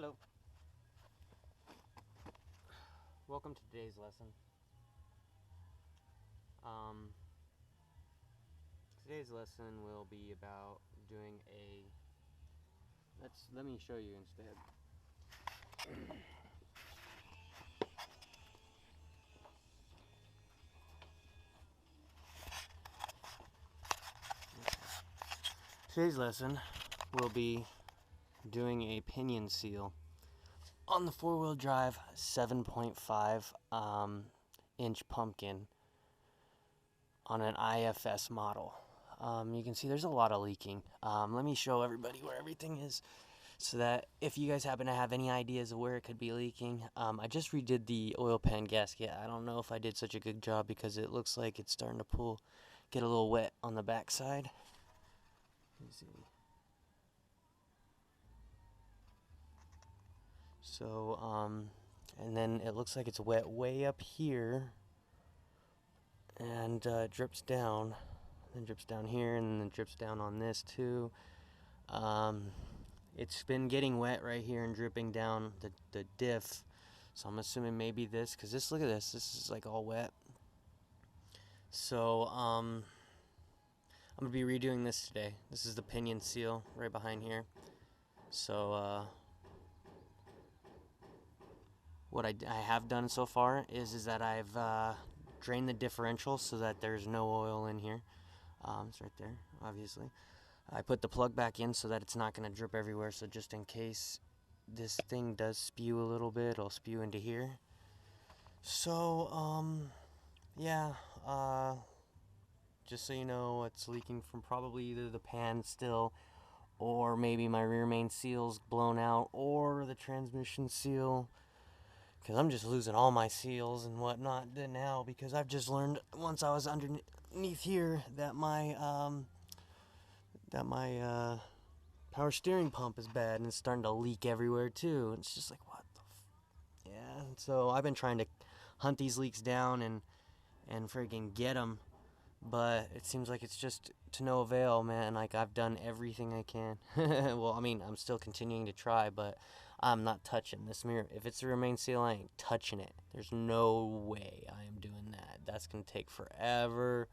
Hello. Welcome to today's lesson. Today's lesson will be about doing let me show you instead. Today's lesson will be doing a pinion seal on the four-wheel drive 7.5 inch pumpkin on an IFS model. You can see there's a lot of leaking. Let me show everybody where everything is so that if you guys happen to have any ideas of where it could be leaking. I just redid the oil pan gasket. I don't know if I did such a good job because it looks like it's starting to get a little wet on the back side. Let me see. So, and then it looks like it's wet way up here, and it drips down, then drips down here, and then drips down on this too. It's been getting wet right here and dripping down the diff, so I'm assuming maybe this, because look at this is like all wet. So, I'm going to be redoing this today. This is the pinion seal right behind here. So, what I have done so far is that I've drained the differential so that there's no oil in here. It's right there, obviously. I put the plug back in so that it's not going to drip everywhere, so just in case this thing does spew a little bit, it'll spew into here. So, yeah, just so you know, it's leaking from probably either the pan still, or maybe my rear main seal's blown out, or the transmission seal. Because I'm just losing all my seals and whatnot now, because I've just learned once I was underneath here that my power steering pump is bad and it's starting to leak everywhere too. It's just like, what the yeah. So I've been trying to hunt these leaks down and freaking get them, but it seems like it's just to no avail, man. Like, I've done everything I can. Well, I mean, I'm still continuing to try, but I'm not touching this mirror. If it's the remain seal, I ain't touching it. There's no way I am doing that. That's going to take forever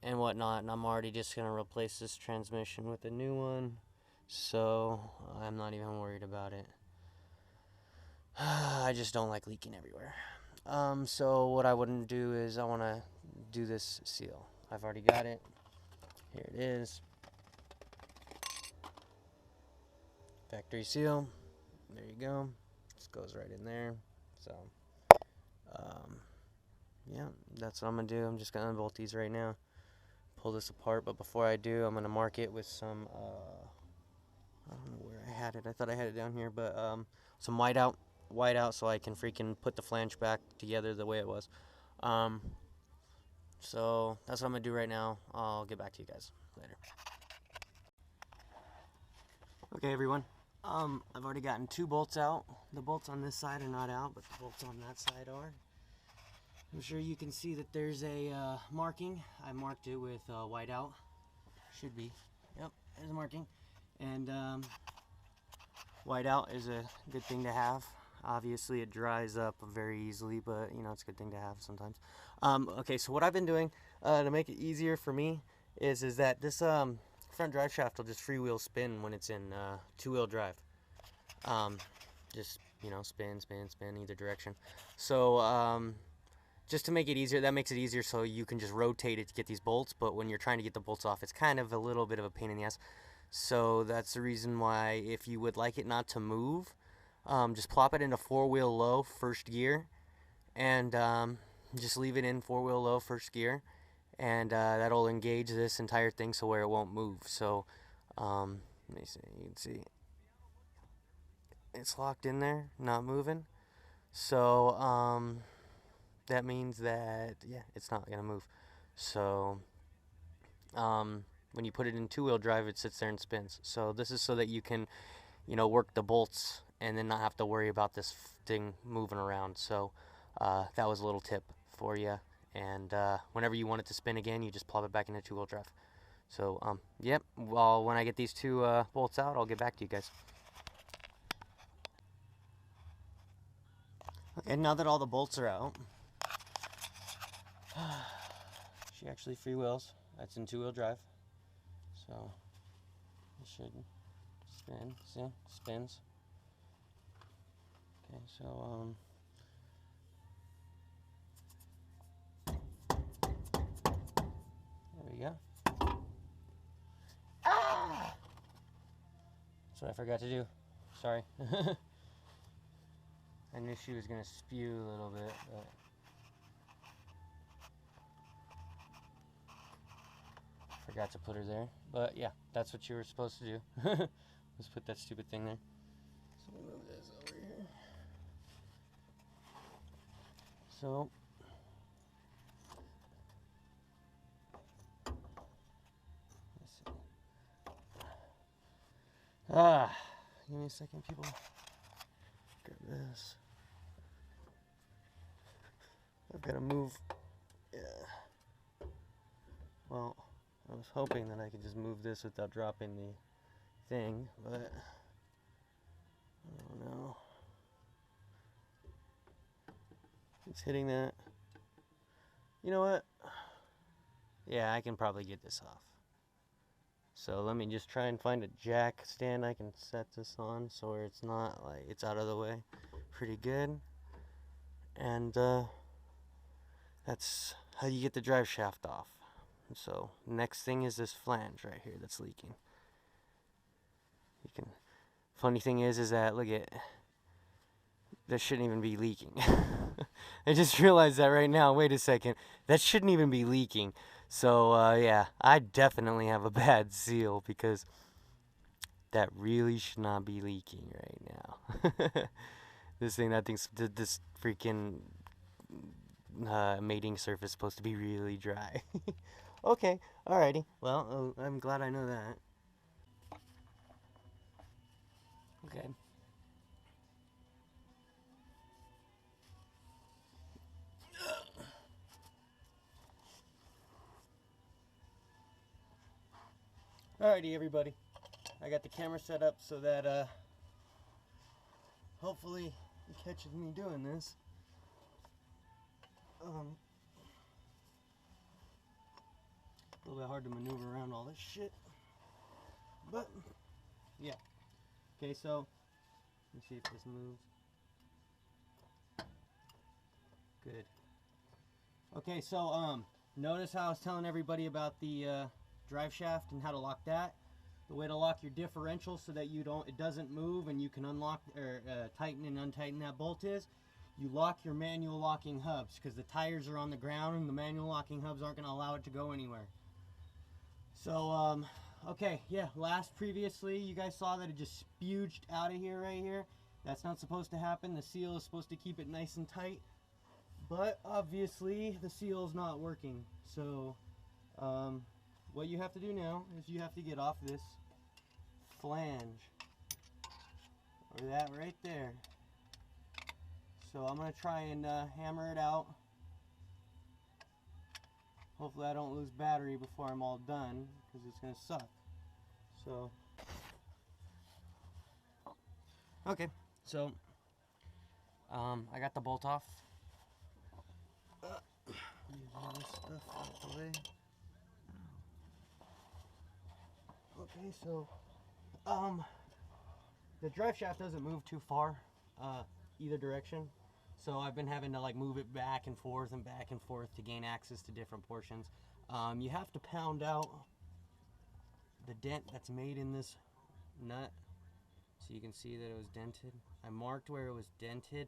and whatnot, and I'm already just going to replace this transmission with a new one, so I'm not even worried about it. I just don't like leaking everywhere. So what I wouldn't do is I want to do this seal. I've already got it. Here it is. Factory seal. There you go. Just goes right in there. So, yeah, that's what I'm going to do. I'm just going to unbolt these right now. Pull this apart, but before I do, I'm going to mark it with some, I don't know where I had it. I thought I had it down here, but some white out so I can freaking put the flange back together the way it was. So that's what I'm going to do right now. I'll get back to you guys later. Okay, everyone. I've already gotten 2 bolts out. The bolts on this side are not out, but the bolts on that side are. I'm sure you can see that there's a marking. I marked it with white out. Should be. Yep, there's a marking. And white out is a good thing to have. Obviously, it dries up very easily, but you know, it's a good thing to have sometimes. Okay, so what I've been doing to make it easier for me is that this front drive shaft will just freewheel spin when it's in 2-wheel drive. Just, you know, spin either direction. So just to make it easier, that makes it easier so you can just rotate it to get these bolts, but when you're trying to get the bolts off, it's kind of a little bit of a pain in the ass. So that's the reason why, if you would like it not to move, just plop it into 4-wheel low first gear, and just leave it in 4-wheel low first gear, and that'll engage this entire thing so where it won't move. So let me see, you can see it's locked in there, not moving. So that means that, yeah, it's not gonna move. So when you put it in 2-wheel drive, it sits there and spins. So this is so that you can, you know, work the bolts and then not have to worry about this thing moving around. So that was a little tip for you. And whenever you want it to spin again, you just plop it back into 2-wheel drive. So yep, well, when I get these 2 bolts out, I'll get back to you guys. And now that all the bolts are out, she actually freewheels. That's in 2-wheel drive. So it should spin. See? Spins. Okay, so there we go. Ah! That's what I forgot to do. Sorry. I knew she was gonna spew a little bit, but forgot to put her there. But yeah, that's what you were supposed to do. Let's put that stupid thing there. So let me move this over here. So let's see. Give me a second, people. Grab this. I've got to move. Yeah. Well, I was hoping that I could just move this without dropping the thing, but I don't know. It's hitting that. You know what? Yeah, I can probably get this off. So let me just try and find a jack stand I can set this on so where it's not like it's out of the way. Pretty good. And that's how you get the drive shaft off. So next thing is this flange right here that's leaking. You can. Funny thing is that look at that shouldn't even be leaking. I just realized that right now. Wait a second, that shouldn't even be leaking. So yeah, I definitely have a bad seal because that really should not be leaking right now. This freaking mating surface is supposed to be really dry. Okay, alrighty. Well, I'm glad I know that. Okay. Alrighty, everybody. I got the camera set up so that hopefully it catches me doing this. A little bit hard to maneuver around all this shit, but yeah. Okay, so let me see if this moves. Good. Okay, so notice how I was telling everybody about the drive shaft and how to lock that. The way to lock your differential so that it doesn't move and you can unlock or tighten and untighten that bolt is you lock your manual locking hubs, because the tires are on the ground and the manual locking hubs aren't going to allow it to go anywhere. So okay, yeah, previously you guys saw that it just spewed out of here right here. That's not supposed to happen. The seal is supposed to keep it nice and tight, but obviously the seal is not working. So what you have to do now is you have to get off this flange, or that right there. So I'm going to try and hammer it out. Hopefully I don't lose battery before I'm all done, because it's going to suck. So, okay, so I got the bolt off. Use all this stuff out the way. Okay, so the drive shaft doesn't move too far either direction, so I've been having to like move it back and forth to gain access to different portions. You have to pound out the dent that's made in this nut, so you can see that it was dented. I marked where it was dented,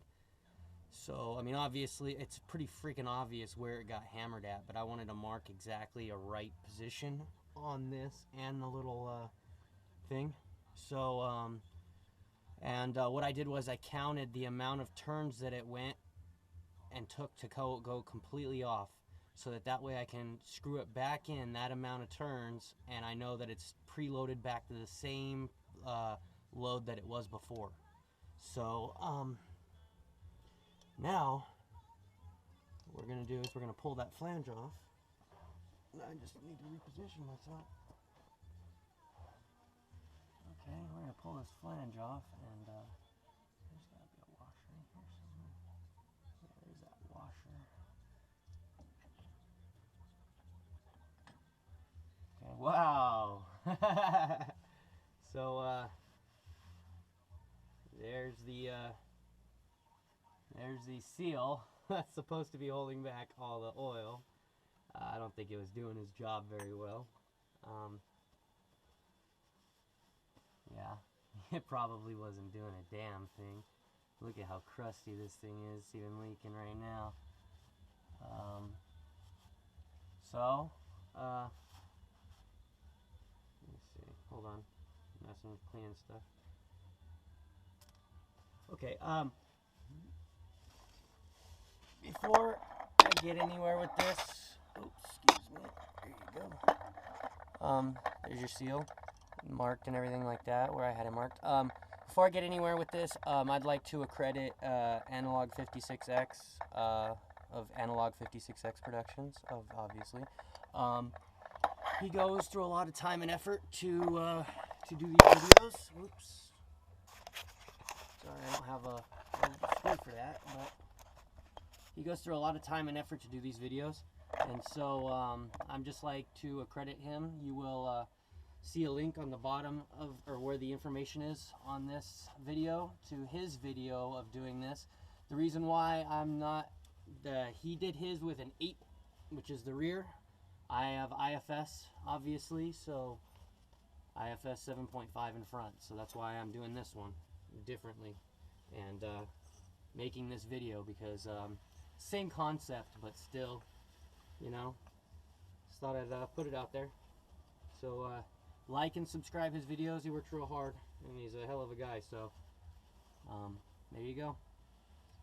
so I mean obviously it's pretty freaking obvious where it got hammered at, but I wanted to mark exactly a right position on this and the little thing. So what I did was I counted the amount of turns that it went and took to go completely off, so that way I can screw it back in that amount of turns, and I know that it's preloaded back to the same load that it was before. So now what we're gonna do is we're gonna pull that flange off. I just need to reposition myself. Okay, we're gonna pull this flange off, and there's gotta be a washer in here somewhere. Wow. So there's the seal that's supposed to be holding back all the oil. I don't think it was doing his job very well. Yeah, it probably wasn't doing a damn thing. Look at how crusty this thing is. It's even leaking right now. Let me see. Hold on. I'm messing with cleaning stuff. Okay, before I get anywhere with this, excuse me, there you go. There's your seal, marked and everything like that, where I had it marked. Before I get anywhere with this, I'd like to accredit Analog 56X of Analog 56X Productions, obviously. He goes through a lot of time and effort to do these videos. Whoops. Sorry, I don't have a screw for that, but he goes through a lot of time and effort to do these videos, and so I'm just like to accredit him. You will see a link on the bottom of, or where the information is on this video, to his video of doing this. The reason why I'm not, he did his with an 8, which is the rear. I have IFS, obviously, so IFS 7.5 in front, so that's why I'm doing this one differently and making this video, because same concept, but still, you know, just thought I'd put it out there. So like and subscribe his videos. He works real hard and he's a hell of a guy. So there you go.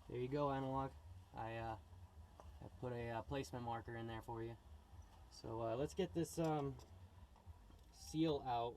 There you go, Analog. I put a placement marker in there for you. So let's get this seal out.